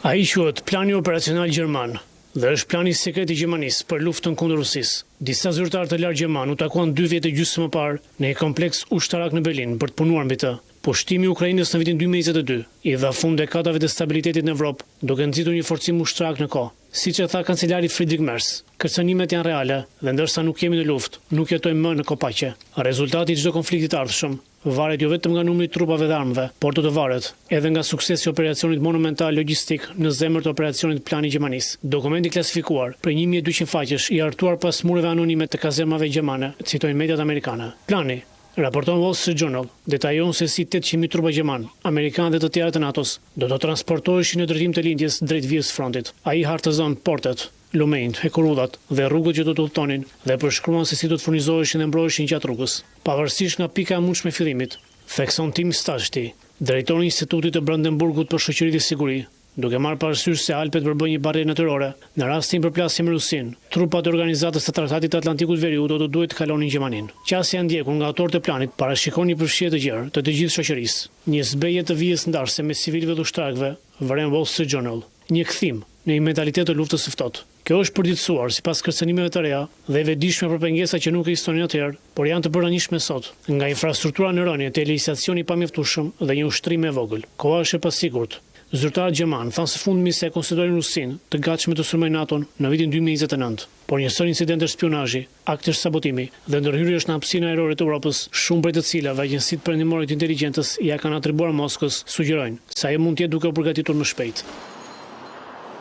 Ai quhet Plani Operacional Gjerman dhe është plani sekret i Gjermanisë për luftën kundër Rusisë. Disa zyrtarë të lartë gjerman u takuan 2 vjet e gjysmë më parë në një kompleks ushtarak në Berlin për të punuar mbi të. Pushtimi i Ukrainës në vitin 2022 i dha fund dekadave të stabilitetit në Evropë, duke nxitur një forcim ushtarak në kohë. Siç e tha kancelari Friedrich Merz, kërcënimet janë reale dhe ndërsa nuk jemi në luftë, nuk jetojmë më në kopaqe. Rezultati i çdo konflikti të ardhshëm varet jo vetëm nga numri i trupave dhe armëve, por do të varet edhe nga suksesi i operacionit monumental logjistik në zemër të operacionit Plani i Gjermanisë. Dokumenti klasifikuar për 1200 faqesh i hartuar pas mureve anonime të kazermave gjermane, citojnë mediat amerikane. Plani, raporton Wall Street Journal, detajon se si 800.000 trupa gjerman, amerikanë dhe të tjerë të NATO-s do të transportoheshin në drejtim të lindjes drejt vijës frontit. Ai hartëzon portet, lumejnë, hekurullat dhe rrugët që do të udhtonin dhe përshkruan se si do të furnizoheshin dhe mbroheshin gjatë rrugës. Pavarësisht nga pika e mundshme e fillimit, thekson Tim Stashti, drejtori i Institutit të Brandenburgut për shoqëri dhe siguri, duke marrë parasysh se Alpet përbëjnë një barrierë natyrore, në rastin përplasje me Rusinë, trupat e organizatës së Traktatit të Atlantikut Veriut do të duhet të kalonin Gjermaninë. Qasja ndjekur nga autorët e planit parashikon një përfshirje të gjerë të gjithë shoqërisë, një zbejje të vijës ndarëse me civilëve dhe ushtarakëve, vëren Wall Street Journal, një kthim në një mentalitet të luftës së ftohtë. Kjo është përditësuar sipas kërcënimeve të reja dhe e vetëdijshme për pengesa që nuk ekzistonin atëherë, por janë të përranishme sot, nga infrastruktura në rënje, televizioni pa mjaftueshëm dhe një ushtrim e vogël. Koha është e pasigurt. Zyrtarët gjermanë thanë së fundmi se e konsiderojnë Rusinë të gatshme të sulmojë NATO-n në vitin 2029, por një sër incidentësh spionazhi, aktesh sabotimi dhe ndërhyrjesh në hapësinë ajrore të Evropës, shumë prej të cilave agjencitë perëndimore të inteligjencës ja kanë atribuar Moskës, sugjerojnë se ajo mund të jetë duke u përgatitur më shpejt.